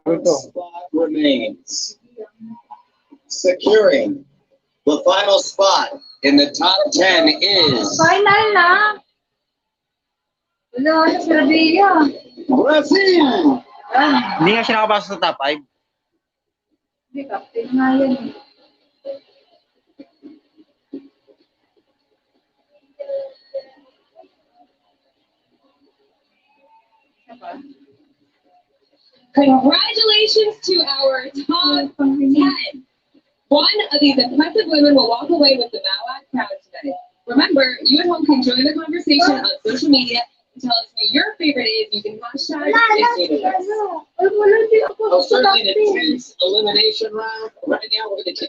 spot remains. Securing the final spot in the top 10 is Final na. Wala, ano si Rabia? Brazil. Hindi nga siya nakapasok sa top 5. Hindi, captain nga yan eh. Congratulations to our top 10. One of these impressive women will walk away with the Mawat crowd today. Remember, you at home can join the conversation on social media and tell us who your favorite is. You can hashtag #Ms.UNIVERSE. Well, certainly an intense elimination round. Right now, we're going to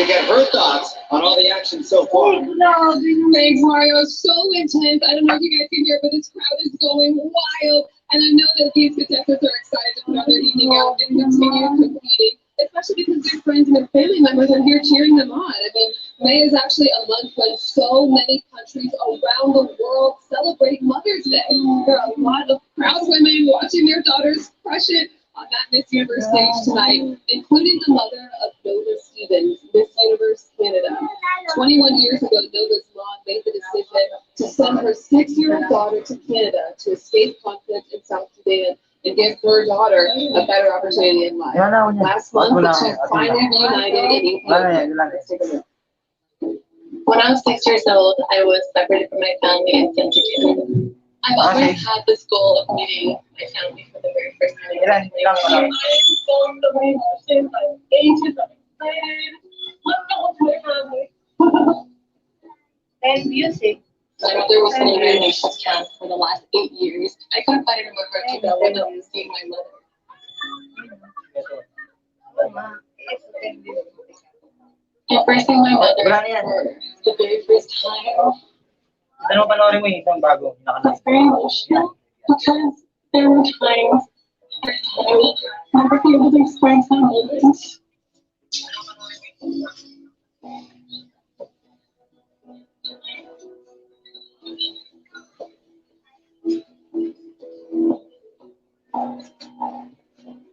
get her thoughts on all the action so far. Thanks, Mario. So intense. I don't know if you guys can hear, but this crowd is going wild. And I know that these contestants are excited to put their evening out and continue competing, especially because their friends and their family members are here cheering them on. I mean, May is actually a month when so many countries around the world celebrate Mother's Day. There are a lot of proud women watching their daughters crush it on that Miss Universe stage tonight, including the mother of Nova Stevens, Miss Universe Canada. 21 years ago, Nova's mom made the decision to send her 6-year-old daughter to Canada to escape conflict in South Sudan and give her daughter a better opportunity in life. Last month, the two finally reunited in Ethiopia. Let's take a look. When I was 6 years old, I was separated from my family and sent to Canada. I've always had this goal of meeting my family for the very first time. I am so full of emotions. I'm anxious. I'm excited. Let's go to my family. And music. My mother was in a reunification camp for the last 8 years. I couldn't find it in my heart to go without seeing my mother. And first seeing my mother for the very first time, Ano panoorin mo yung bago? was very emotional because there were times where I never be able to explain some moments.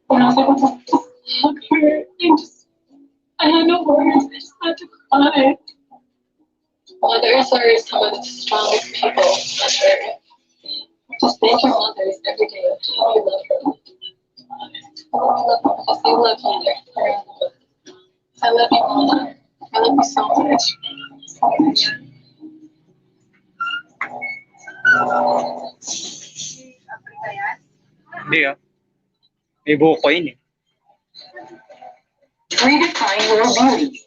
When I was able to just hug her and I had no words, I just had to cry. Mothers are some of the strongest people on earth. Just thank your mothers every day of how you love them. I love them because they love you around the world. I love you, Mama. I love you so much. So much. Hindi ah. May buhok pa yun eh. Redefine your beauty.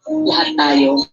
Lahat tayo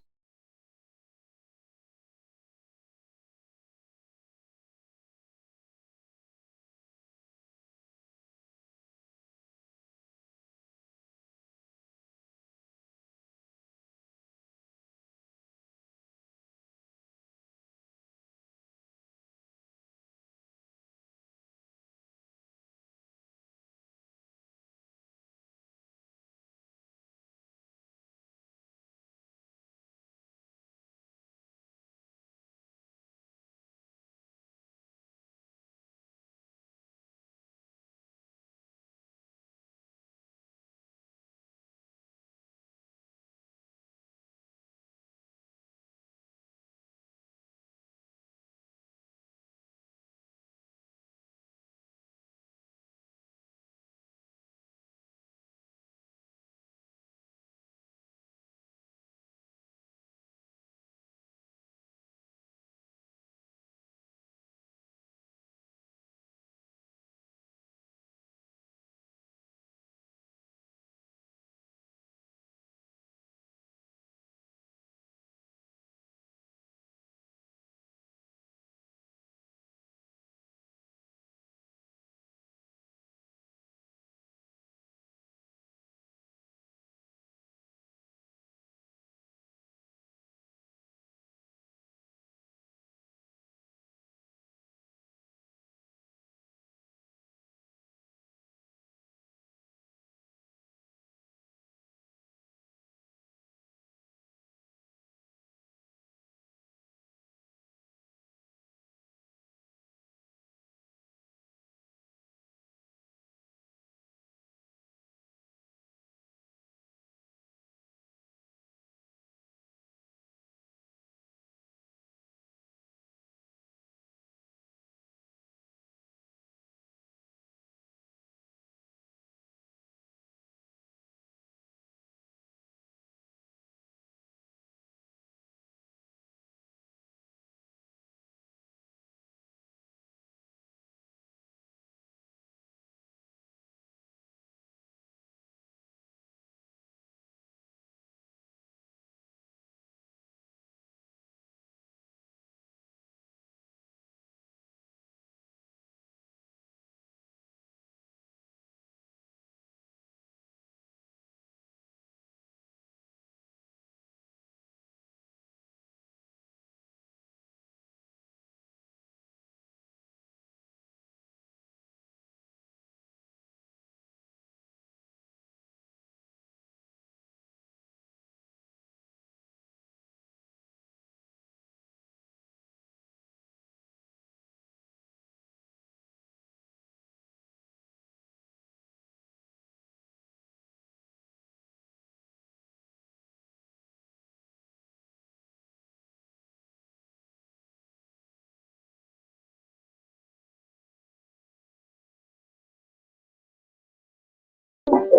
This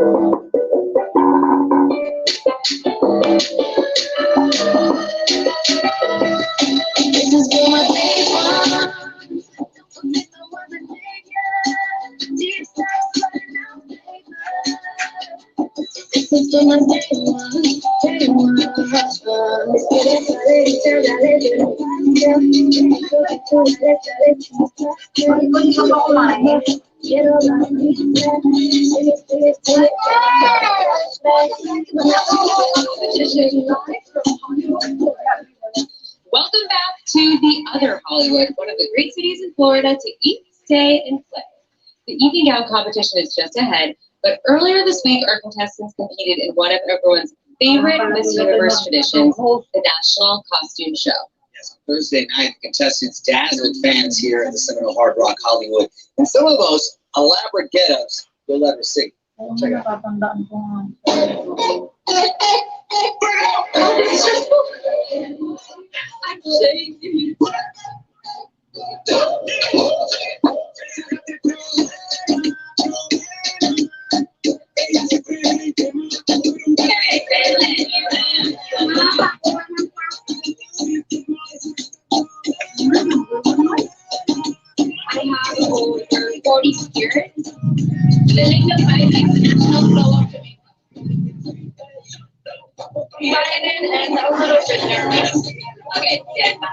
is for my big one. This is for the nigga. Deep stacks running out paper. This is for my day one. Day one. Welcome back to the other Hollywood, one of the great cities in Florida to eat, stay, and play. The evening gown competition is just ahead, but earlier this week, our contestants competed in one of everyone's favorite Miss Universe traditions, the National Costume Show. Yes, on Thursday night, the contestants dazzled fans here at the Seminole Hard Rock Hollywood. And some of those elaborate get-ups you'll let her see. Check it out. I'm shaking. I have over 40 spirits. Filling the fight like the national flow of Jamaica. Biden and a little bit nervous. Okay, stand by.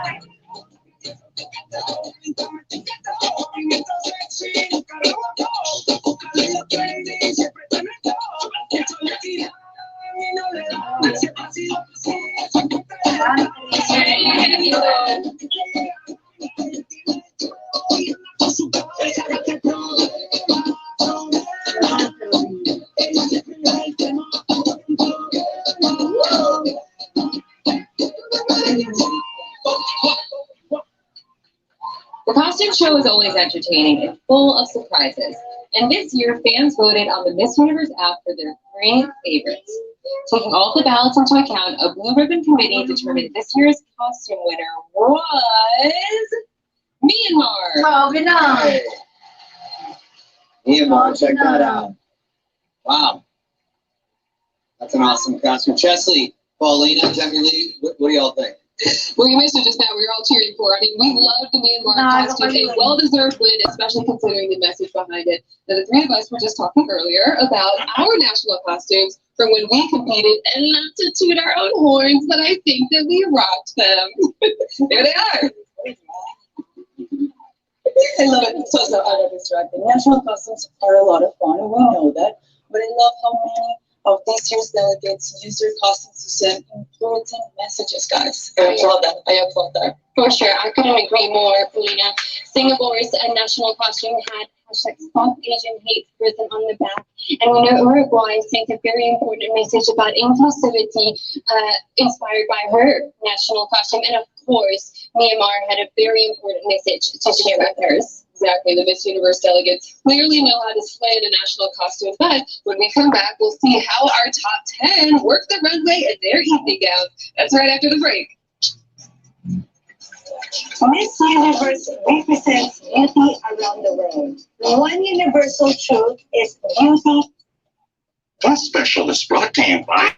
The costume show is always entertaining and full of surprises. And this year, fans voted on the Miss Universe app for their 3 favorites. Taking all the ballots into account, a blue ribbon committee determined this year's costume winner was Myanmar. Sabi na. Hey. Myanmar, check that out. Wow. That's an awesome costume. Chesley, Paulina, Demi Lee, what do y'all think? Well, you missed it just now. We were all cheering for. I mean, we love the Myanmar costume. A well-deserved win, especially considering the message behind it. Now, the 3 of us were just talking earlier about our national costumes from when we competed, and not to toot our own horns, but I think that we rocked them. There they are. I love it. It's also out of distracting. National costumes are a lot of fun, and we know that. But I love how many of this year's delegates use their costumes to send important messages, guys. I applaud that. I applaud that. For sure, I couldn't agree more, Polina. Singapore's national costume had hashtag Stop Asian Hate written on the back. And we know Uruguay sent a very important message about inclusivity inspired by her national costume. And of course, Myanmar had a very important message to share with hers. Exactly. The Miss Universe delegates clearly know how to slay in a national costume. But when we come back, we'll see how our top 10 work the runway in their evening gowns. That's right after the break. Miss Universe represents beauty around the world. One universal truth is beauty. This special is brought to you by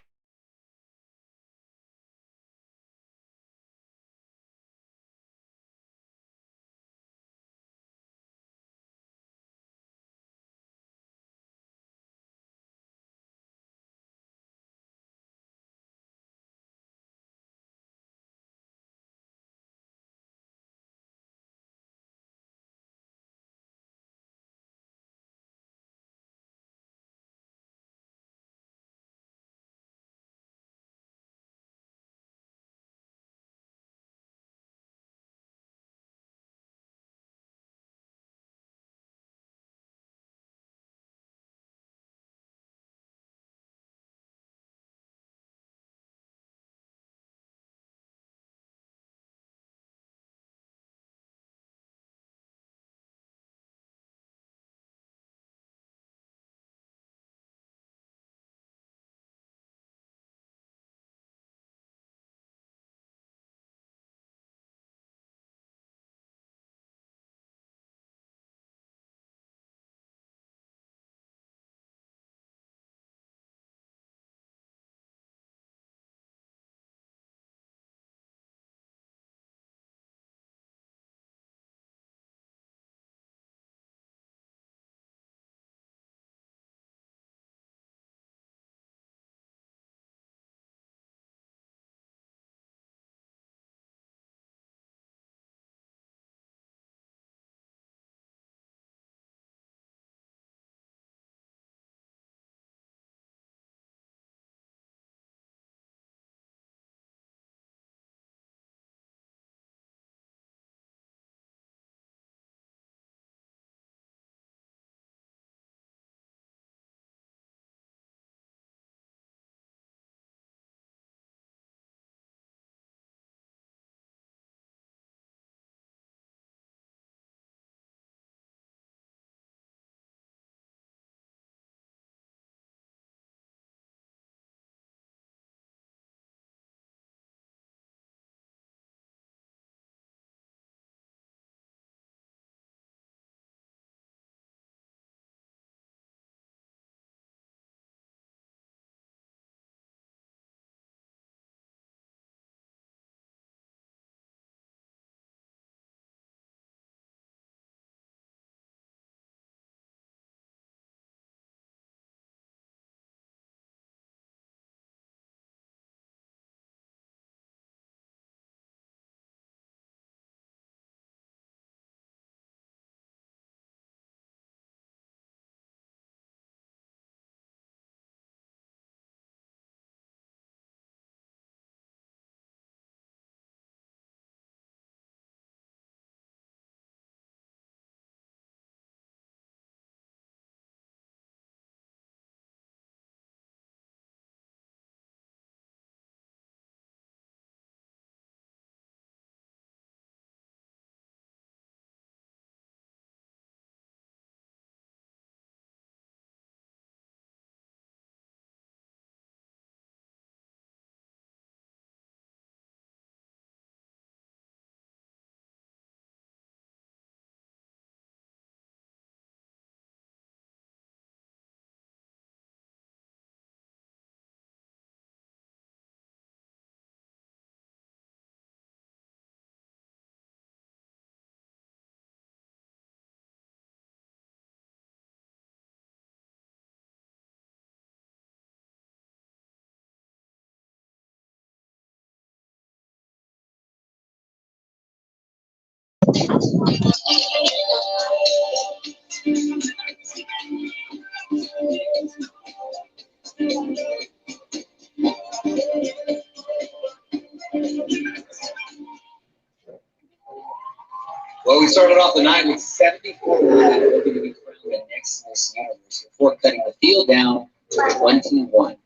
Well, we started off the night with 74 women looking to be crowned the next Miss Universe before cutting the field down to 21.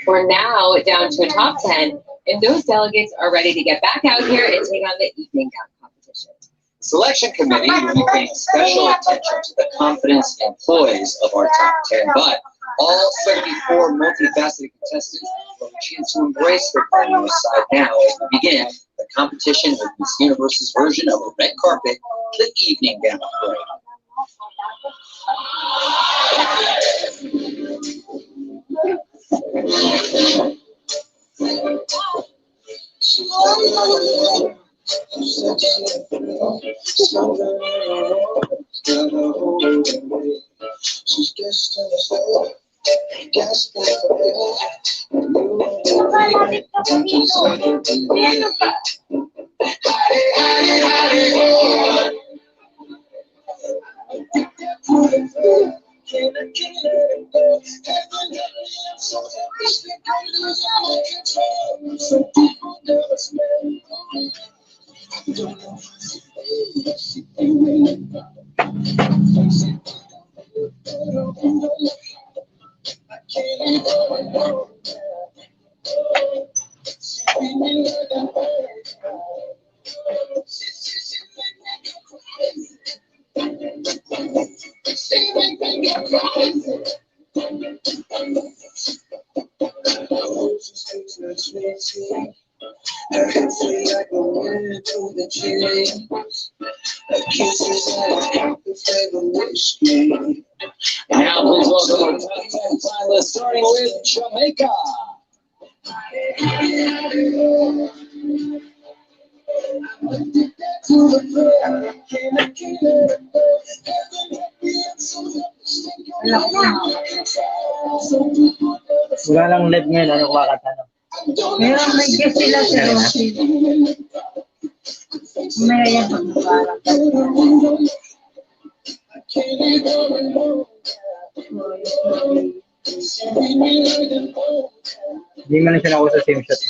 We're now down to a top 10, and those delegates are ready to get back out here and take on the evening gown competition. The selection committee will be paying special attention to the confidence and poise of our top 10, but all 74 multifaceted contestants will have a chance to embrace their glamorous side now as we begin the competition with Miss Universe's version of a red carpet, the evening gown parade. Now, please welcome our top 10 finalists, starting with Jamaica. Wala lang live ngayon, ano kumakanta, no? Meron may guest sila si Rosie. May yan pagkakarap. Hindi man lang siya nakuha sa same shot.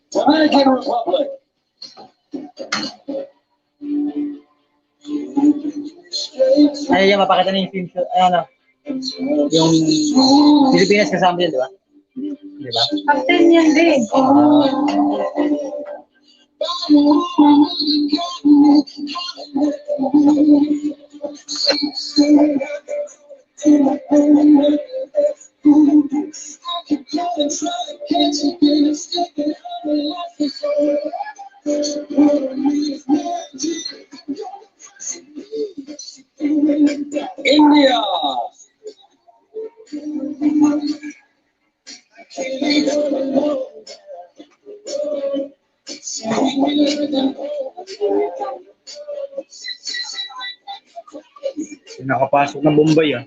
Dominican Republic. Ayaw niya mapakita na yung same shot. Ayan, no? Yung Pilipinas kasama yun, di ba? Di ba? Captain yan din. India. Nakapasok ng Bombay, ah.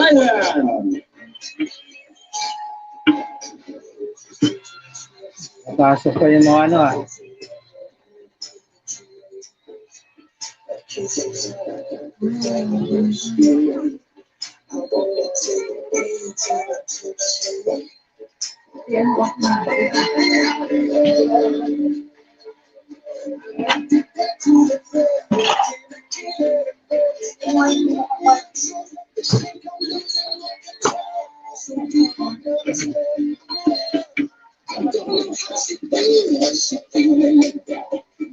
Thailand. Pasok pa yung mga ano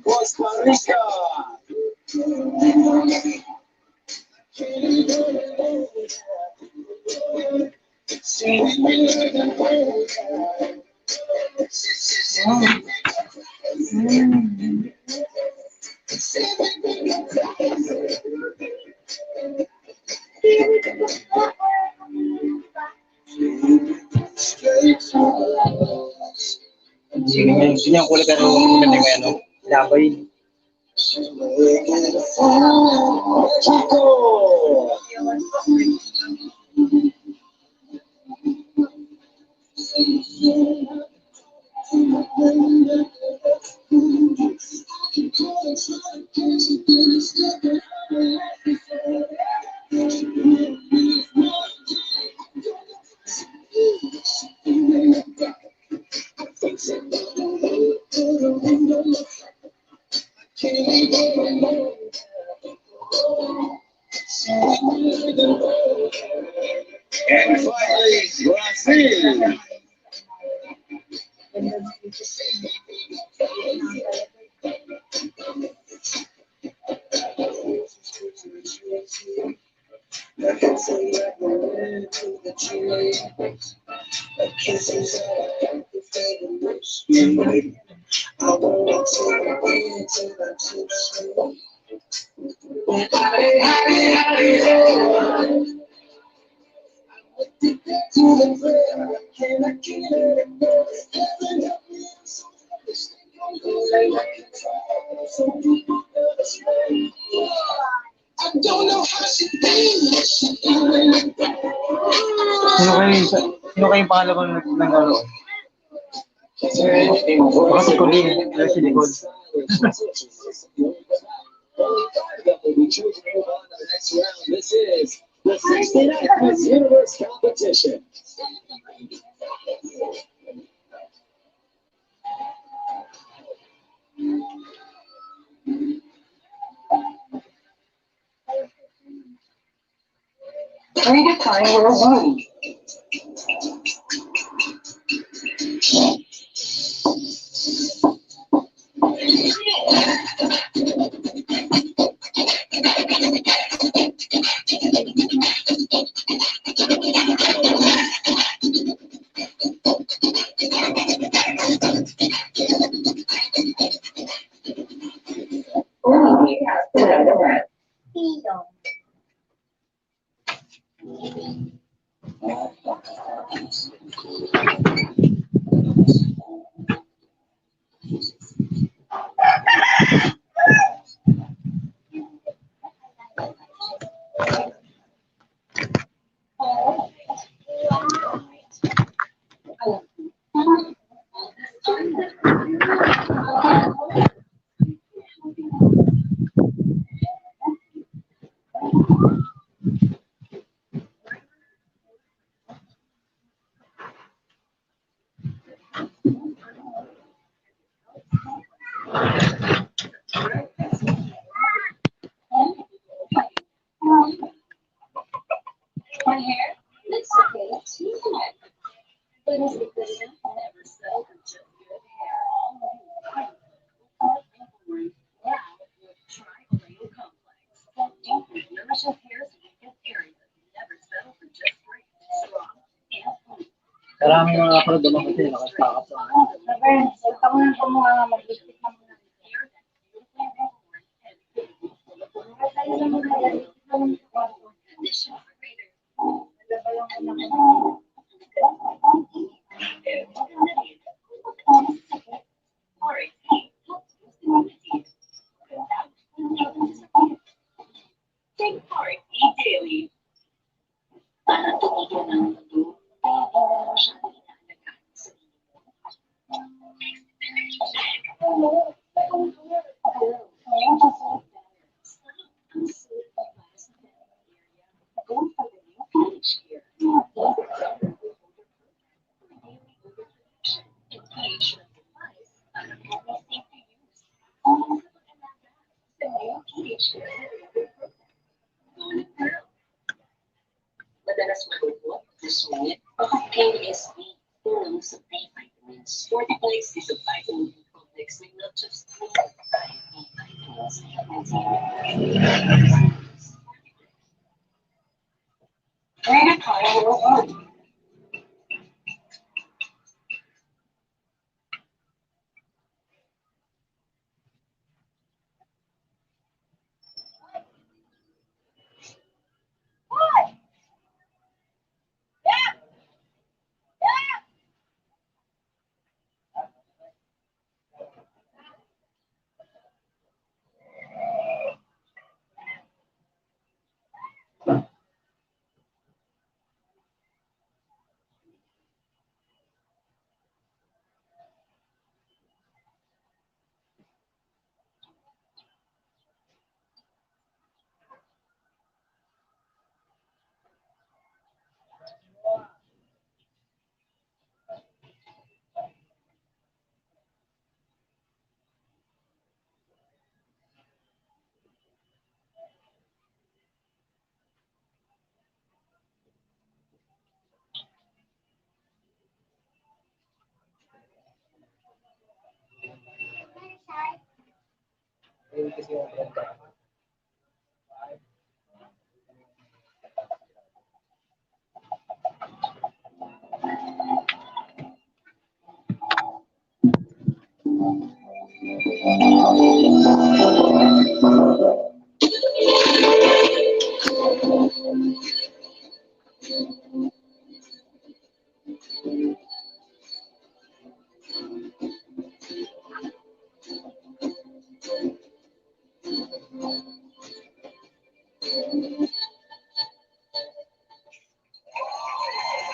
Costa Rica. Sino yung kulay pero maganda yung ano, labay. Mexico. And finally, Brazil. Sino kayong pangalawang nag-aro? Baka si Colleen, pero si Nicole. This is the 69th Ms.UNIVERSE competition. Redefine your womb. My hair? It's okay. It's human. But is it good enough? Never so for just good hair. Now with Tri-Oil Complex. Deep with nourishing hair's weakest areas. Never settle for just great, strong, and full. Maraming mga product kasi nakastakap sa akin. Ikaw mo nang kumuha nga mag-lipstick na muna. Take part, eat daily. Madalas malungkot, masungit, o KSB, kulang sa B vitamins. Fortiplex is a vitamin B complex with not just B vitamins,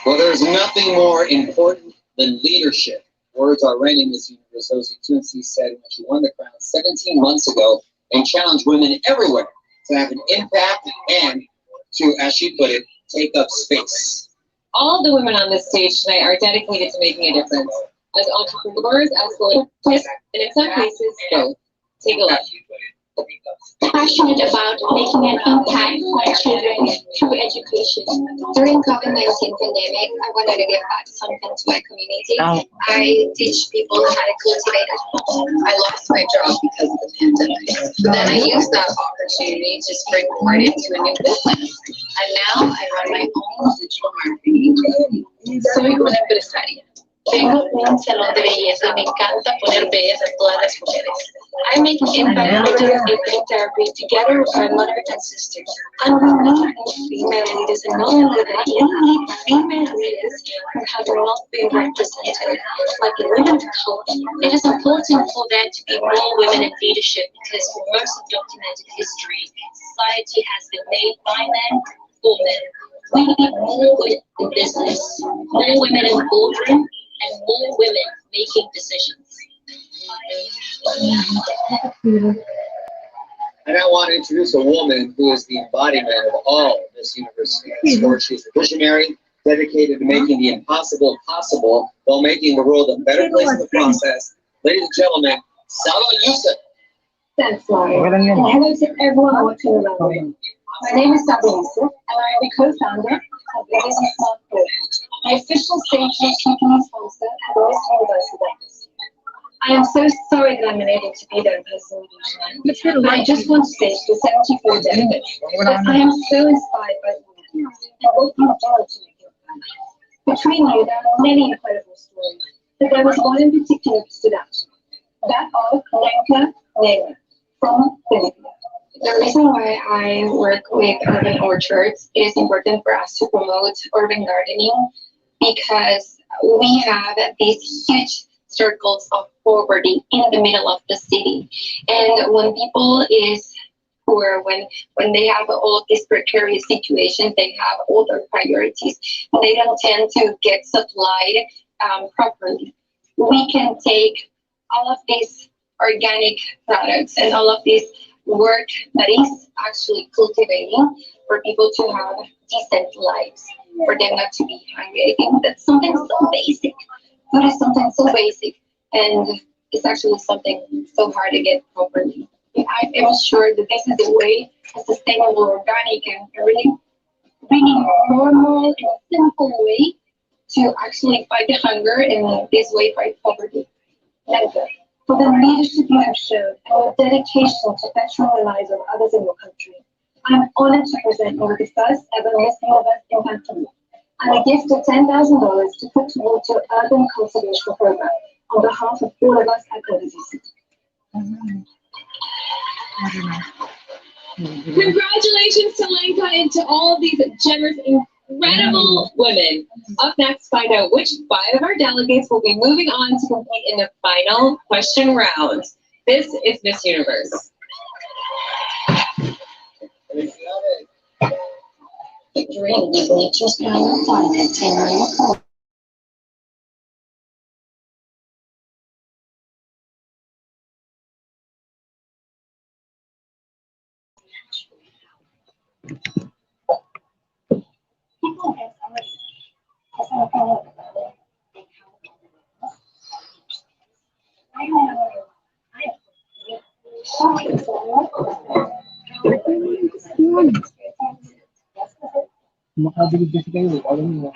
Well, there's nothing more important than leadership. Words are reigning, Ms.UNIVERSE. Ozzy said when she won the crown 17 months ago and challenged women everywhere to have an impact and to, as she put it, take up space. All the women on this stage tonight are dedicated to making a difference. As entrepreneurs, as politicians, and in some cases, both. Take a look. Passionate about making an impact on children through education. During COVID-19 pandemic, I wanted to give back something to my community. I teach people how to cultivate at home. I lost my job because of the pandemic. But then I used that opportunity to springboard into a new business. And now I run my own digital marketing. Soy una empresaria. Tengo un salón de belleza y me encanta poner bellas a todas las mujeres. I make an impact by doing evening therapy together with my mother and sisters. And we need female leaders and not only that, we need female leaders who have not been represented, like in women's health. It is important for there to be more women in leadership because for most of documented history, society has been made by men for men. We need more women in business, more women in the boardroom, and more women making decisions. And I want to introduce a woman who is the embodiment of all Ms.UNIVERSE stands. She's a visionary, dedicated to making the impossible possible while making the world a better place in the process. Ladies and gentlemen, Salo Yusuf. Thanks, Laurie. And hello to everyone watching around me. My name is Salo Yusuf, and I am the co-founder of Ladies and Smart Group, my official stage company sponsor for Ms.UNIVERSE event this year. I am so sorry that I'm unable to be there in person with you tonight. I just want to say to the 74 delegates that I am so inspired by you and what you've done to make your planet. Between you, there are many incredible stories, but there was one in particular that stood out to me. That of Lenka Nela from Philippines. The reason why I work with urban orchards is important for us to promote urban gardening because we have these huge circles of poverty in the middle of the city. And when people is poor, when they have all of these precarious situations, they have all their priorities, and they don't tend to get supplied properly. We can take all of these organic products and all of this work that is actually cultivating for people to have decent lives, for them not to be hungry. I think that's something so basic. Food is something so basic, and it's actually something so hard to get properly. I am sure that this is a way, a sustainable, organic, and really, really normal and simple way to actually fight the hunger and this way fight poverty. Thank you for the leadership you have shown and your dedication to bettering the lives of others in your country. I am honored to present you with the first ever Ms.UNIVERSE in country and a gift of $10,000 to put towards your urban conservation program on behalf of all of us at Odyssey City. Congratulations to Lenka and to all of these generous, incredible women. Up next, find out which 5 of our delegates will be moving on to compete in the final question round. This is Miss Universe. Dream of nature's power climate in real Makabilib kasi kayo. Alam mo.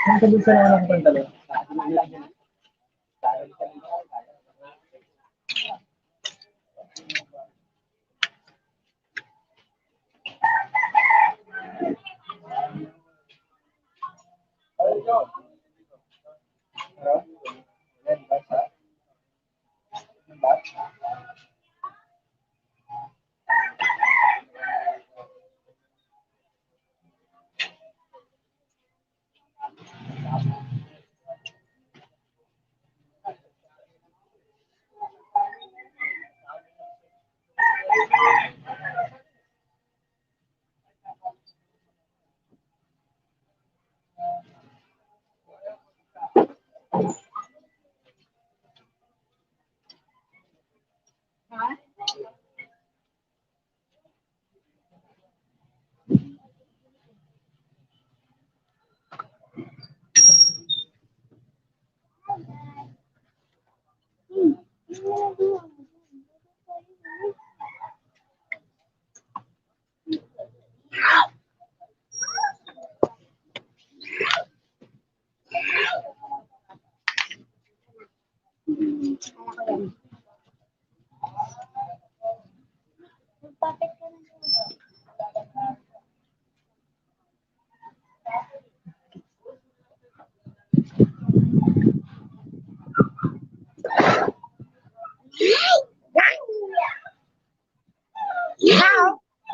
Ang sabi sa mga pantalo.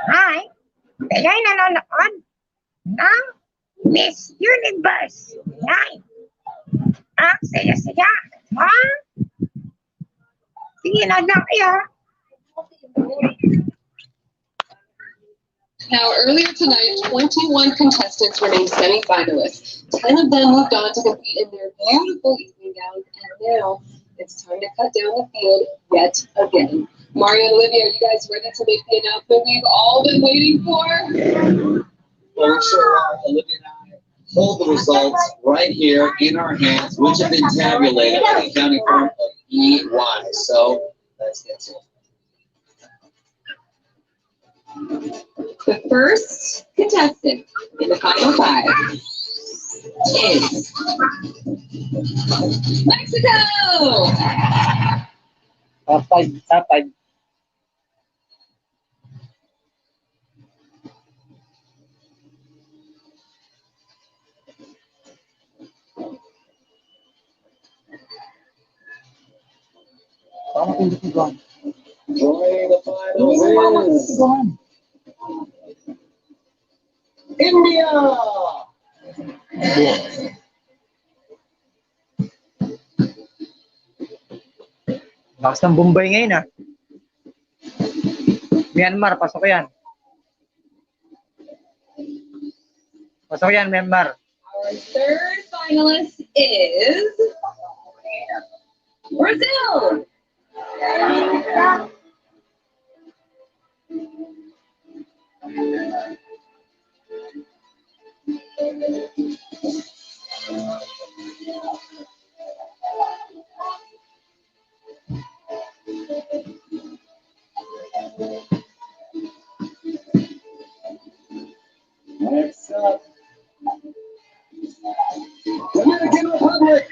Hi! Kaya'y nanonood ng Miss Universe. Hi! Saya-saya. Ha? Sige, nanood lang kayo. Now, earlier tonight, 21 contestants remained semi-finalists. 10 of them moved on to compete in their beautiful evening gowns, and now it's time to cut down the field yet again. Mario and Olivia, are you guys ready to make the announcement we've all been waiting for? Well, sure are. Olivia and I hold the results right here in our hands, which have been tabulated by the accounting firm of EY. So let's get to it. The first contestant in the final five is Mexico! Top 5, top 5. Joining the finals is India. Lakas ng Bombay ngayon ah. Myanmar, pasok yan. Pasok yan, Myanmar. Our third finalist is Brazil! Next up, Dominican Republic.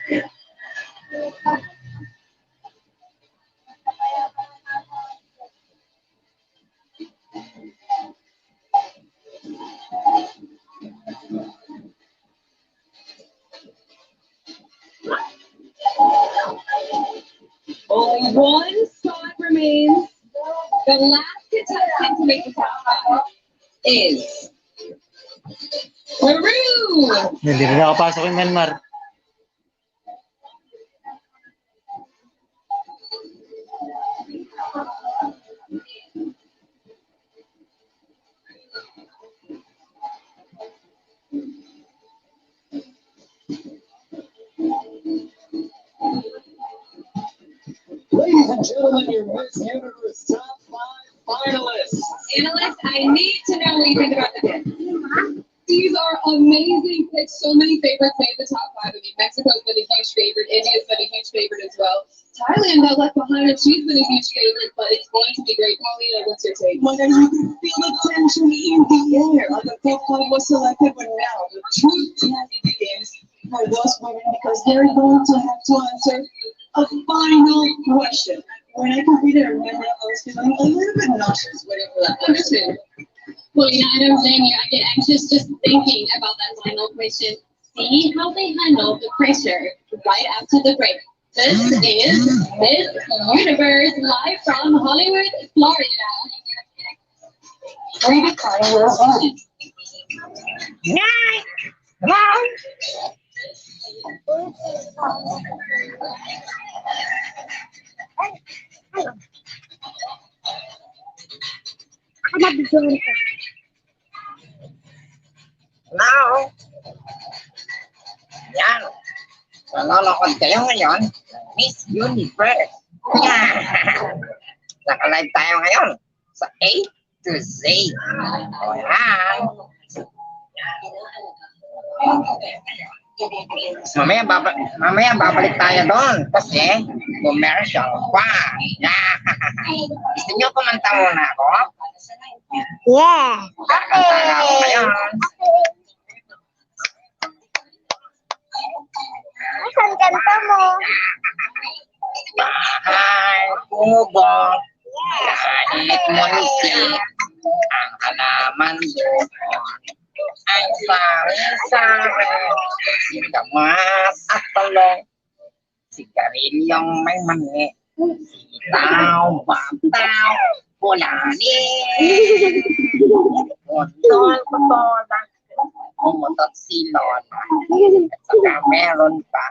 Only one spot remains. The last contestant to make the top five is Peru! Hindi na nakapasok yung Myanmar. Ladies and gentlemen, your Miss Universe top 5 finalists. Analysts, I need to know what you think about the picks. These are amazing picks. So many favorites made the top five. I mean, Mexico's been a huge favorite. India's been a huge favorite as well. Thailand got left behind, and she's been a huge favorite, but it's going to be great. Paulina, what's your take? Well, you can feel the tension in the air. The top five was selected, but now the true test begins for those women because they're going to have to answer a final question. When I competed, I remember I was feeling a little bit nauseous waiting for that question. Paulina, I don't blame you. I get anxious just thinking about that final question. See how they handle the pressure right after the break. This is Miss Universe live from Hollywood, Florida. Ready to your one. Night! Night! Now, yan. Nanonood kayo ngayon, Miss Universe. Naka-live tayo ngayon sa A to Z. O yan. Mamaya babalik tayo doon kasi commercial pa. Gusto nyo kumanta muna ako? Yeah. Kakanta na ako ngayon. Saan kanta mo? Bahay kubo, kahit munti, ang halaman doon ay sari-sari, singkamas at talong, sigarilyong may mani, Tao, bataw, pulanin. Putol, putolan. Pumutot silon. At saka meron pa.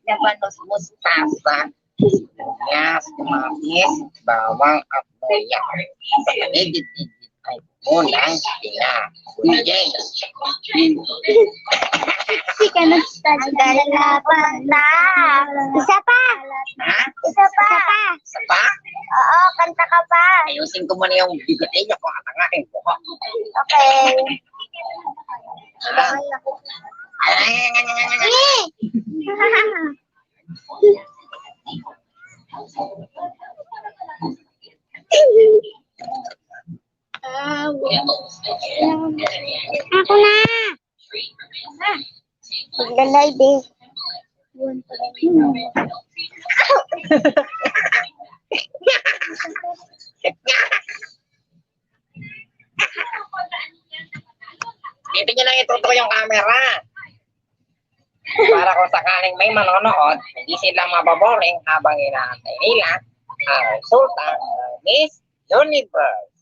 Labanos mustasa. Sibuyas, kamatis, bawang at luya. Pagkaligid-ligid ay unang pinabunigay. Sika na ang galapan na. Isa pa. Ha? Isa pa. Isa pa? Oo, kanta ka pa. Ayusin ko muna yung bigotay niya kung ang aking buhok. Okay. Ako na. Magla-live eh. Dito nyo lang itutok yung camera. Para kung sakaling may manonood, hindi sila mababoring habang inaantay nila ang resulta ng Miss Universe.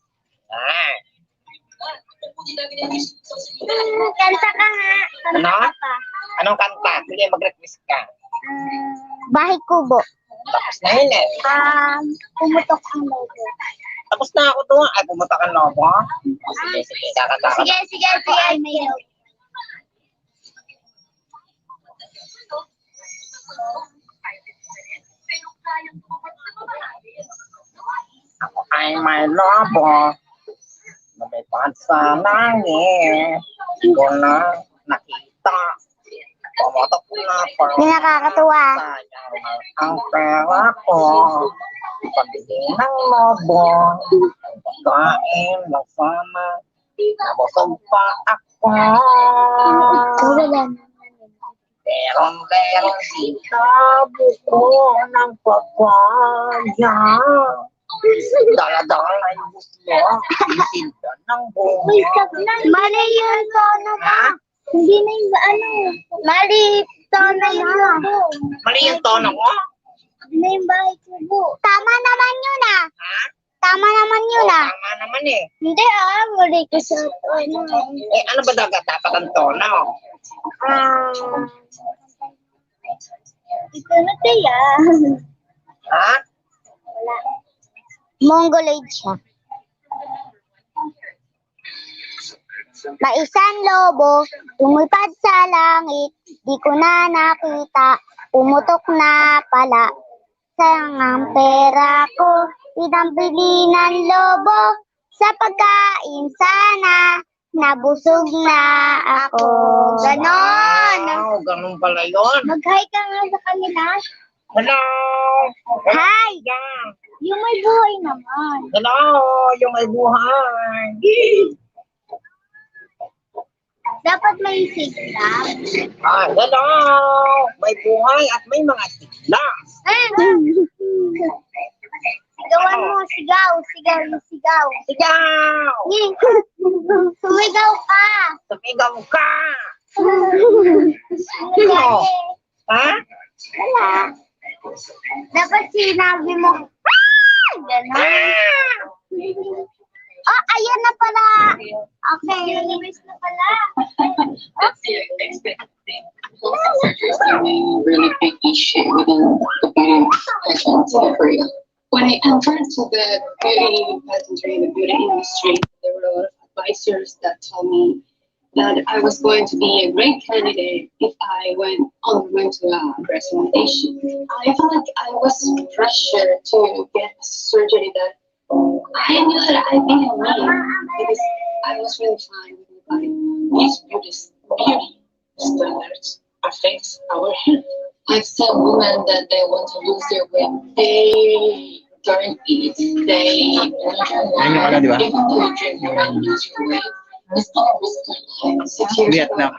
Kanta ka nga. Kanta Ano? ka pa. Anong kanta? Sige, mag-request ka. Bahay Kubo. Tapos na yun eh. Pumutok ang logo. Tapos na ako doon. Ay, pumutok ang logo. Sige, sige. Kakanta ka. Sige. Ay, may logo. Ako ay may lobo na may sa langit. Hindi ko na nakita. Pumotok na pa. Hindi nakakatuwa. Sayang ang pera ko. Pagiging ng lobo. Pagkain lang sana. Nabusog pa ako. Meron si tabo ko ng papaya. Dala-dala yung gusto. Isinta ng bunga. Mali yun, tono mo. Hindi na yung ano. Mali, tono yung logo. Mali yung tono ko? Hindi na yung bahay kubo. Tama naman yun ah. Ha? Tama naman yun ah. Tama naman eh. Hindi mali ko sa tono. Eh, ano ba dapat ang tono? Ito na kaya. Ha? Wala. Mongoloid siya. May isang lobo, lumipad sa langit, di ko na nakita, pumutok na pala. Sayang ang pera ko, pinambili ng lobo, sa pagkain sana, nabusog na ako. Ganon! Wow, ganun pala yun. Mag-hi ka nga sa kanila. Hello! Hi! Yeah. Yung may buhay naman. Hello! Yung may buhay. Dapat may sigla. Hello! May buhay at may mga sigla. Sigawan mo, sigaw. Sigaw! Sumigaw ka. Sumigaw ka! Sumigaw. Ha? Wala. Dapat sinabi mo, gano'n. Oh, ayan na pala. Okay. Universe na pala. That's the expected thing. Surgeries are a really big issue within the beauty pageant area. When I entered to the beauty pageantry, the beauty industry, there were a lot of advisors that told me that I was going to be a great candidate if I underwent to a breast augmentation. I felt like I was pressured to get a surgery that I knew that I didn't need because I was really fine with my body. These beauty standards affects our health. I've seen women that they want to lose their weight. They don't eat. They don't drink. Even though you drink, you don't lose your weight. It's not a risk to life. 6 years ago, I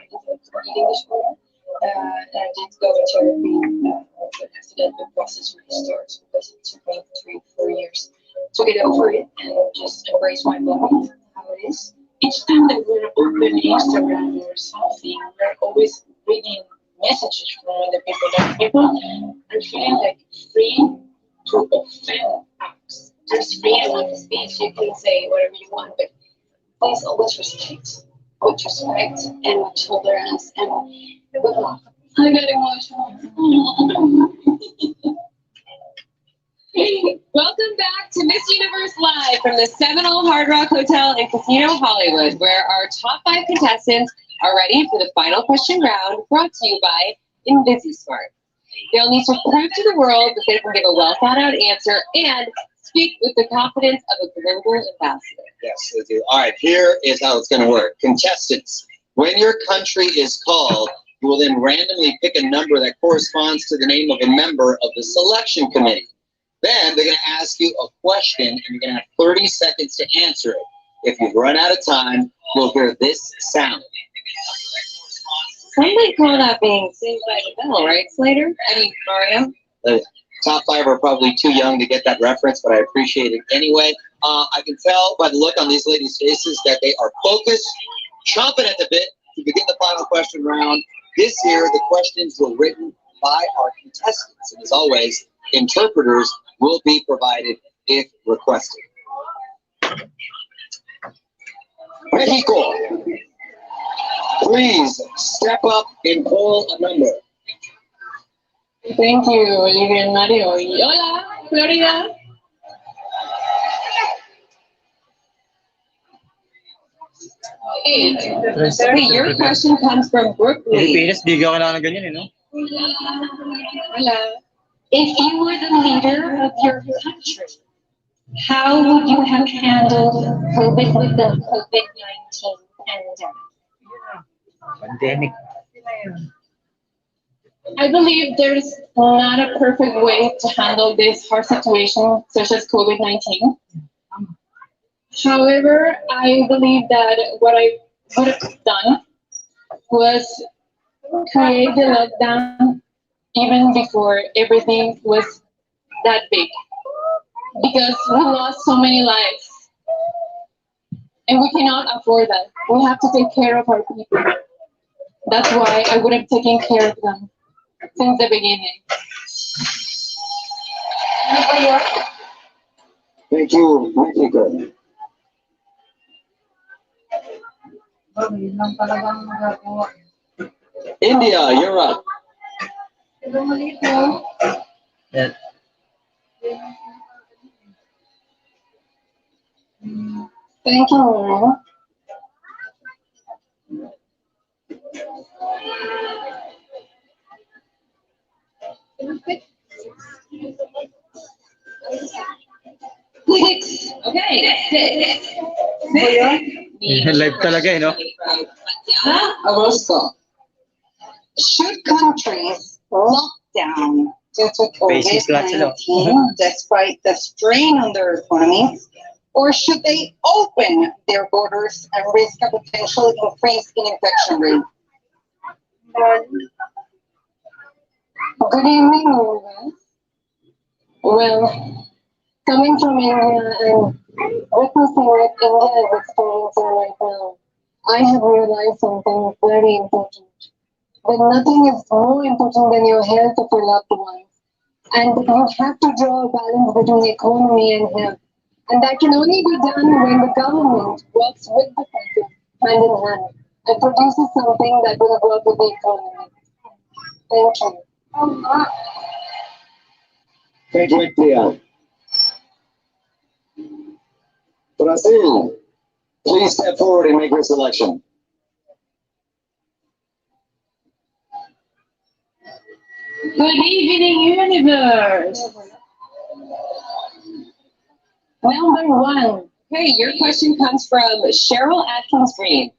did go to therapy, but after that, the process restarts because it took me 3-4 years to get over it and just embrace my body how it is. Each time that we're open Instagram or something, we're always reading messages from other people. That people are feeling like free to offend us. There's freedom of speech. You can say whatever you want, but please always respect with respect and with tolerance and with love. I got emotional. Welcome back to Miss Universe Live from the Seminole Hard Rock Hotel and Casino Hollywood, where our top 5 contestants are ready for the final question round, brought to you by InvisiSmart. They'll need to prove to the world that they can give a well-thought-out answer and speak with the confidence of a global ambassador. Yes, they do. All right, here is how it's going to work. Contestants, when your country is called, you will then randomly pick a number that corresponds to the name of a member of the selection committee. Then they're going to ask you a question, and you're going to have 30 seconds to answer it. If you run out of time, you'll hear this sound. Somebody call that being saved by the bell, right, Slater? I mean, Mario? The top 5 are probably too young to get that reference, but I appreciate it anyway. I can tell by the look on these ladies' faces that they are focused, chomping at the bit to begin the final question round. This year, the questions were written by our contestants, and as always, interpreters will be provided if requested. Mexico, please step up and call a number. Thank you, Olivia Mario. Hola, Florida. Hey, your question comes from Brooklyn. Pilipinas, di ka kailangan ng ganyan, eh, no? Hello. If you were the leader of your country, how would you have handled COVID with the COVID-19 pandemic? Pandemic. I believe there's not a perfect way to handle this hard situation, such as COVID-19. However, I believe that what I would have done was create the lockdown even before everything was that big. Because we lost so many lives. And we cannot afford that. We have to take care of our people. That's why I would have taken care of them since the beginning. Thank you, Mexico. India, you're up. Yeah. Thank you, Mario. Okay, six. Live talaga, eh, no? Arosa. Should countries lock down due to Basic lahat sila. COVID-19 despite the strain on their economies? Or should they open their borders and risk a potential increase in infection rate? Good evening, guys. Well, coming from India and witnessing what India is experiencing right now, I have realized something very important. That nothing is more important than your health of your loved ones. And you have to draw a balance between the economy and health. And that can only be done when the government works with the people hand in hand and produces something that will work with the economy. Thank you. Thank you, India. Brazil, please step forward and make your selection. Good evening, Universe. Number 1. Okay, your question comes from Cheryl Atkins Green.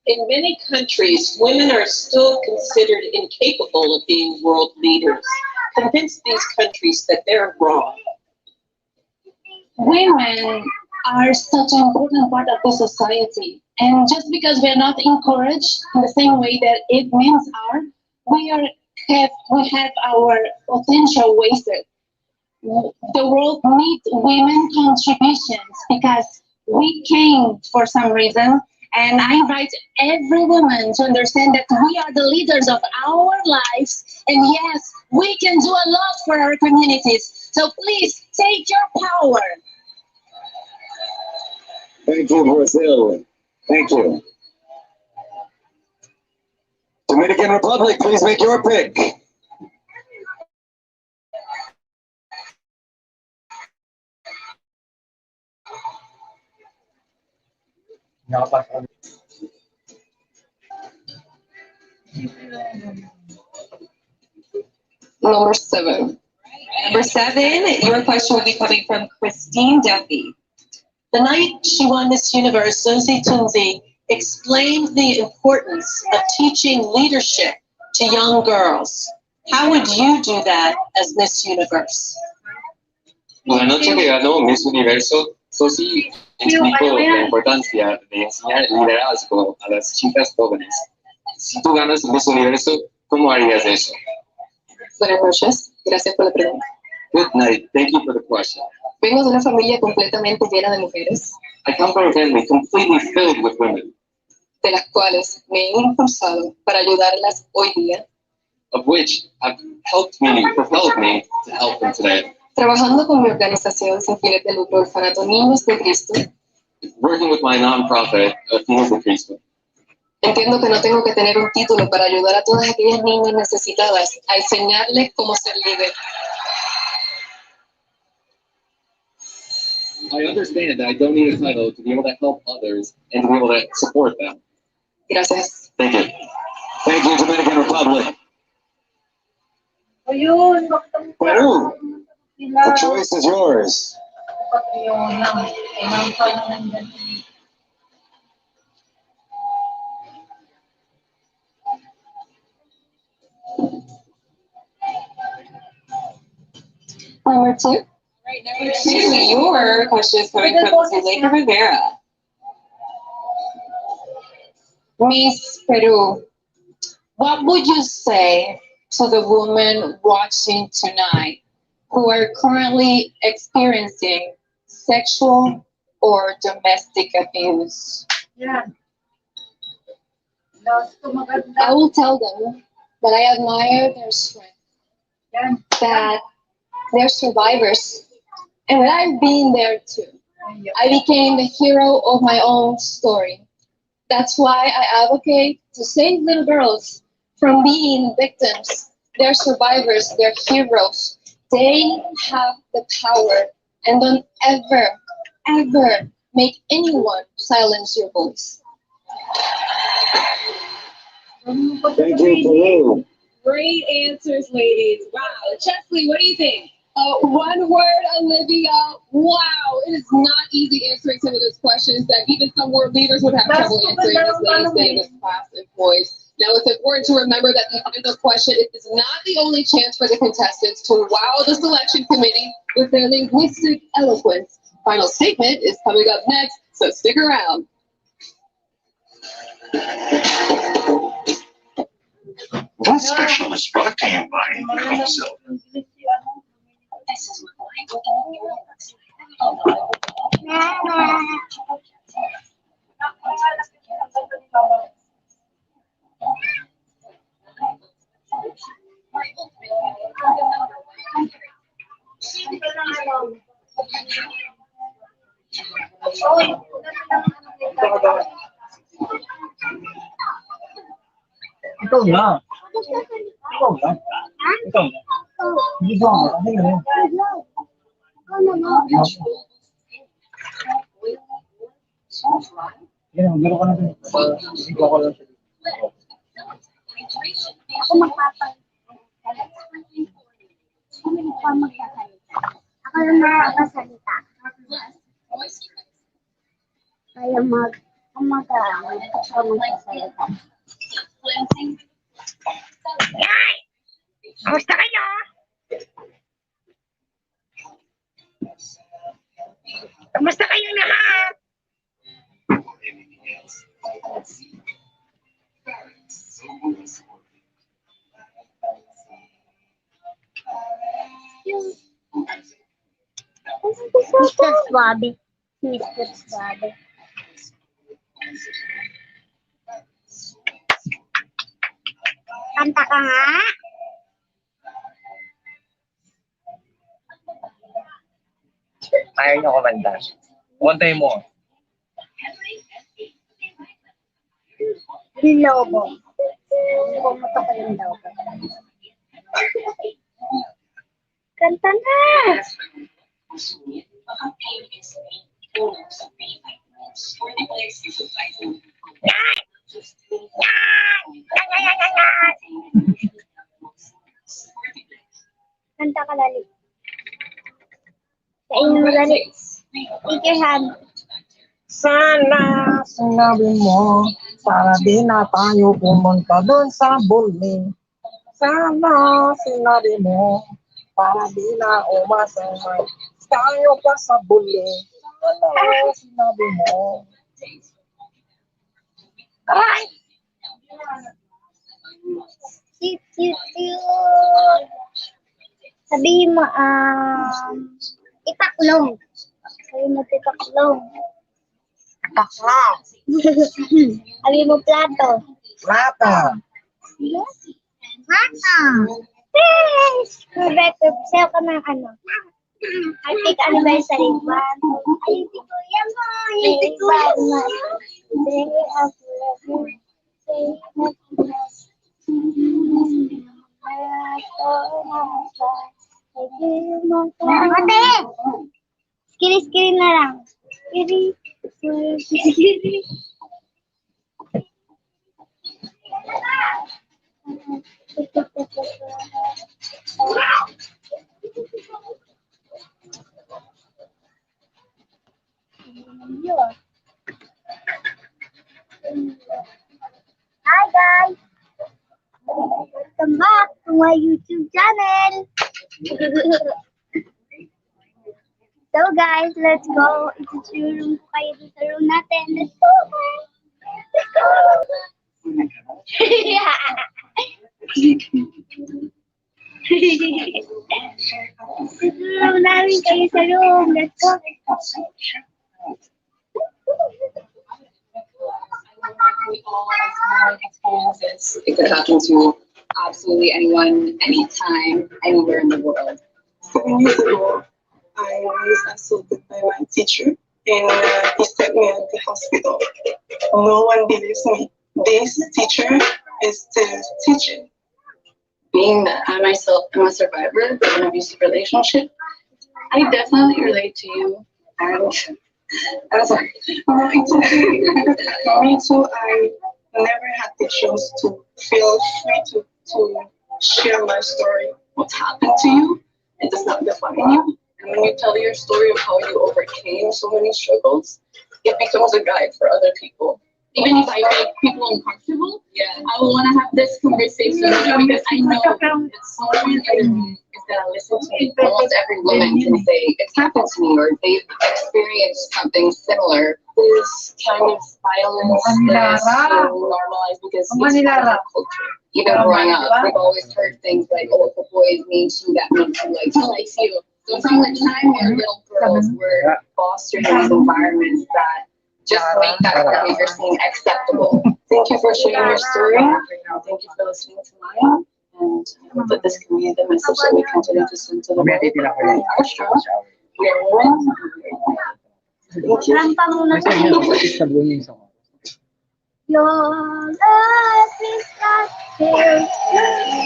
In many countries, women are still considered incapable of being world leaders. Convince these countries that they're wrong. Women are such an important part of the society. And just because we are not encouraged in the same way that men are, we have our potential wasted. The world needs women contributions because we came for some reason And I invite every woman to understand that we are the leaders of our lives. And yes, we can do a lot for our communities. So please take your power. Thank you, Brazil. Thank you. Dominican Republic, please make your pick. Number 7. Number 7, your question will be coming from Christine Duffy. The night she won Miss Universe, Susie Tunzi explained the importance of teaching leadership to young girls. How would you do that as Miss Universe? La noche que ganó Miss Universo, Sosi explicó la importancia de enseñar liderazgo a las chicas jóvenes. Si tú ganas Miss Universo, ¿cómo harías eso? Buenas noches, gracias por la pregunta. Good night. Thank you for the question. Vengo de una familia completamente llena de mujeres, I come from a family completely filled with women, de las cuales me he impulsado para ayudarlas hoy día, of which have propelled me to help them today. trabajando con mi organización sin fines de lucro Orfanato Niños de Cristo. Working with my nonprofit, Niños de Cristo. Entiendo que no tengo que tener un título para ayudar a todas aquellas niñas necesitadas a enseñarles cómo ser líder. I understand that I don't need a title to be able to help others and to be able to support them. Gracias. Thank you. Thank you, Dominican Republic. Ayun, Peru, the choice is yours. Number 2. Right, number 2, your question is coming from Zuleika Rivera. Miss Peru, what would you say to the women watching tonight who are currently experiencing sexual or domestic abuse? Yeah. I will tell them that I admire their strength, that they're survivors, and that I've been there too. I became the hero of my own story. That's why I advocate to save little girls from being victims. They're survivors, they're heroes. They have the power, and don't ever, ever make anyone silence your voice. Thank you, Peru. Great answers, ladies. Wow. Chesley, what do you think? One word, Olivia. Wow. It is not easy answering some of those questions that even some world leaders would have trouble answering, as ladies say in this class and boys. Now, it's important to remember that the final question is not the only chance for the contestants to wow the selection committee with their linguistic eloquence. Final statement is coming up next, so stick around. That special is brought to you by Council. This is what Ikaw na. Ikaw na. Ikaw na. Hindi ko ako. Hindi na. Yan, gano'n ka na din. Ikaw ka lang siya. Ako magpapag. Hindi pa magsasalita. Ako lang magsasalita. Kaya magsasalita. Yay! Kamusta kayo? Kamusta kayo lahat? Mr. Suave. Mr. Suave. Kanta ka nga. Ayaw niyo kumanta. Kuntay mo. Lobo. Pumunta ko yung daw. Kanta na. Kanta ka lali. Kain mo lali. Take your hand. Sana sinabi mo, para di na tayo pumunta doon sa bully. Sana sinabi mo, para di na umasama tayo pa sa bully. Sana sinabi mo. Aray! Sabihin mo, itaklong. Sabihin mo, itaklong. Taklong. Sabihin mo, plato. Plato. Plato. Yes! Rebecca, sayo ka ng ano. Happy anniversary. Ay, kuya mo. Ay, kuya mo. Day of love. Day of love. Ate! Skiri-skiri na lang. Skiri. Hi guys! Welcome back to my YouTube channel! So guys, let's go! Ituturong ko kayo sa room natin. Let's go guys! Let's go! Ituturong namin kayo sa room. Let's go! We all have experiences. It could happen to absolutely anyone, anytime, anywhere in the world. 7 years ago, I was assaulted by my teacher, and he sent me at the hospital. No one believes me. This teacher is still teaching. Being that I myself am a survivor of an abusive relationship, I definitely relate to you. And I'm sorry. Me too, I never had the chance to feel free to share my story. What's happened to you, it does not define you. And when you tell your story of how you overcame so many struggles, it becomes a guide for other people. Even if I make people uncomfortable, I will want to have this conversation with you because I know that someone in the room is going to listen to me. Almost every woman can say, it's happened to me, or they've experienced something similar. This kind of violence is so normalized because it's part of our culture. Even growing up, we've always heard things like, oh, if a boy means you, that means he likes you. So from the time where little girls were fostered in these environments that just make that behavior seem acceptable. Thank you for sharing your story. Thank you for listening to mine. And I hope that this can be the message that we continue to send to the world. We are strong. We are women. Thank you.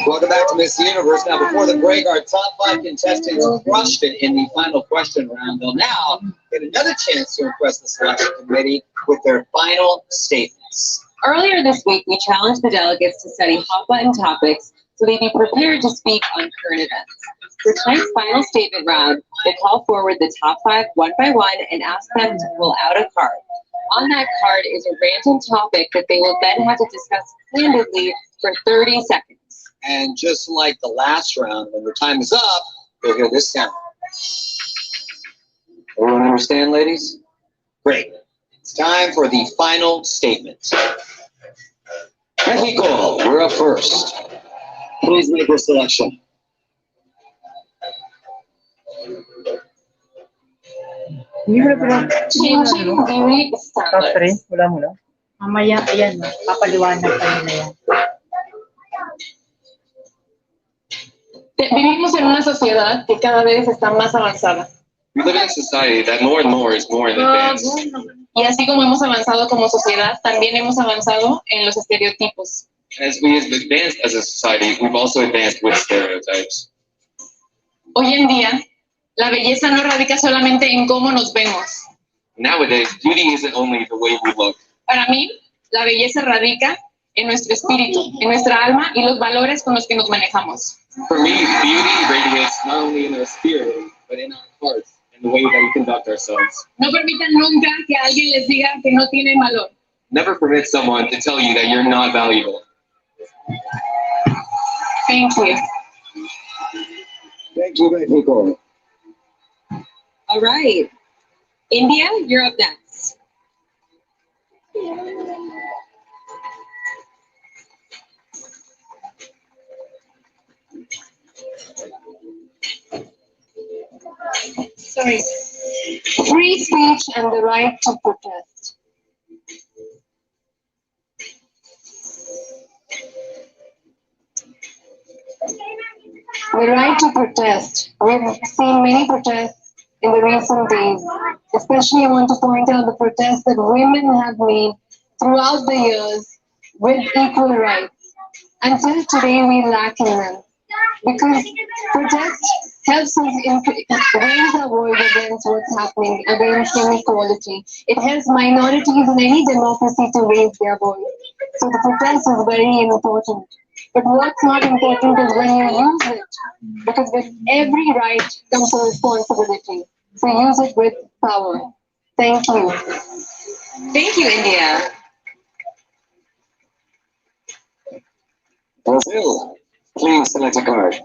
Welcome back to Miss Universe. Now, before the break, our top 5 contestants crushed it in the final question round. They'll now get another chance to impress the selection committee with their final statements. Earlier this week, we challenged the delegates to study hot-button topics so they'd be prepared to speak on current events. For tonight's final statement round, they call forward the top 5 one by one and ask them to pull out a card. On that card is a random topic that they will then have to discuss candidly for 30 seconds. And just like the last round, when your time is up, you'll hear this sound. Everyone understand, ladies? Great. It's time for the final statement. Mexico, we're up first. Please make your selection. Hindi mo na pinag... Changing lyric Top standards. 3? Wala mo na? Mamaya, ayan, papaliwanag pa nila yan. Vivimos en una sociedad que cada vez está más avanzada. We live in a society that more and more is more in advance. Y así como hemos avanzado como sociedad, también hemos avanzado en los estereotipos. As we have advanced as a society, we've also advanced with stereotypes. Hoy en día, la belleza no radica solamente en cómo nos vemos. Nowadays, beauty isn't only the way we look. Para mí, la belleza radica en nuestro espíritu, en nuestra alma y los valores con los que nos manejamos. For me, beauty radiates not only in our spirit, but in our hearts and the way that we conduct ourselves. No permitan nunca que alguien les diga que no tienen valor. Never permit someone to tell you that you're not valuable. Thank you. Thank you, Mexico. All right. India, you're up next. Sorry. Free speech and the right to protest. The right to protest. We've seen many protests in the recent days. Especially I want to point out the protests that women have made throughout the years with equal rights. Until today we lack in them. Because protest helps us raise our voice against what's happening, against inequality. It helps minorities in any democracy to raise their voice. So the protest is very important. But what's not important is when you use it, because with every right comes a responsibility. So use it with power. Thank you. Thank you, India. Brazil, please select a card.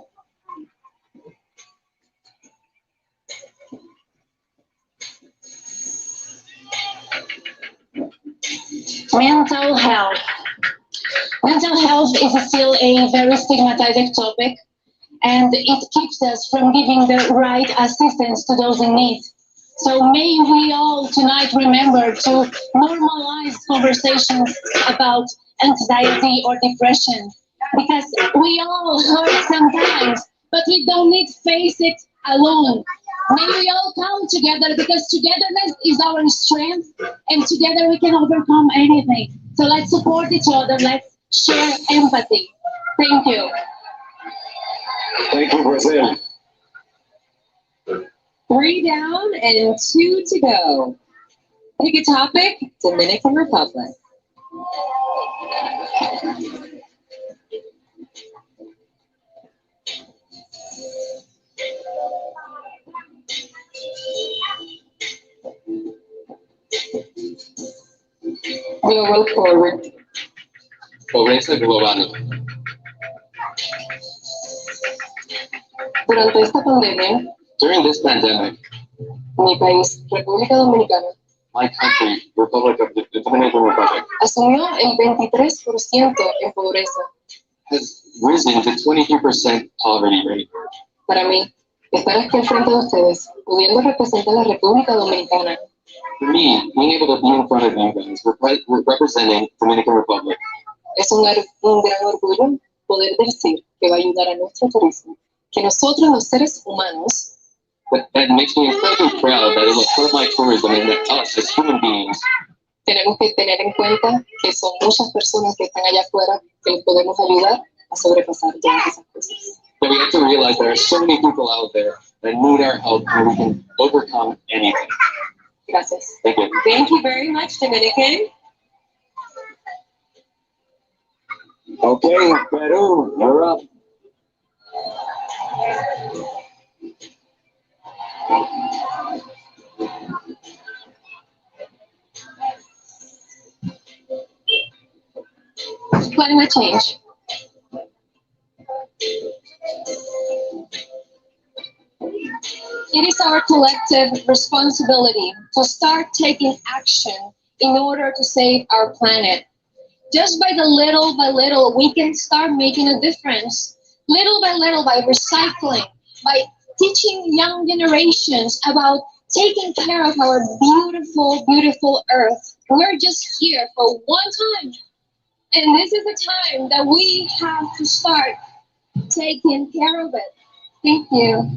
Mental health. Mental health is still a very stigmatized topic, and it keeps us from giving the right assistance to those in need. So may we all tonight remember to normalize conversations about anxiety or depression, because we all hurt sometimes, but we don't need to face it alone. May we all come together, because togetherness is our strength, and together we can overcome anything. So let's support each other, let's share empathy. Thank you. Thank you, Brazil. 3 down and 2 to go. Pick a topic, Dominican Republic. Global forward. Pobreza global. Durante esta pandemia, During this pandemic, mi país, República Dominicana, my country, Republic of the Dominican Republic, asumió el 23% en pobreza. has risen to 23% poverty rate. Para mí, estar aquí al frente de ustedes, pudiendo representar a la República Dominicana, For me, being able to be in front of you guys, representing Dominican Republic, es un gran orgullo poder decir que va a ayudar a nuestro turismo, que nosotros los seres humanos that makes me incredibly proud that it will hurt my tourism and that us as human beings tenemos que tener en cuenta que son muchas personas que están allá afuera que les podemos ayudar a sobrepasar todas esas cosas. that we have to realize there are so many people out there that need our help and we can overcome anything. Gracias. Thank you. Thank you very much, Dominican. Okay, Peru, you're up. Climate change. It is our collective responsibility to start taking action in order to save our planet. Just by little, we can start making a difference. Little by little, by recycling, by teaching young generations about taking care of our beautiful, beautiful earth. We're just here for one time. And this is the time that we have to start taking care of it. Thank you.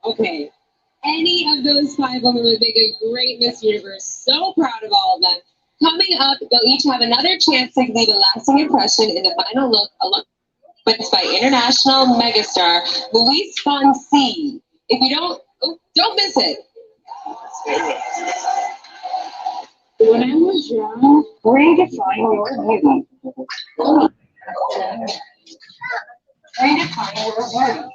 Okay. Any of those 5 women would make a great Miss Universe. So proud of all of them. Coming up, they'll each have another chance to leave a lasting impression in the final look, along with by international megastar Luis Fonsi. If you don't miss it. When I was young, redefine your beauty. Redefine your beauty.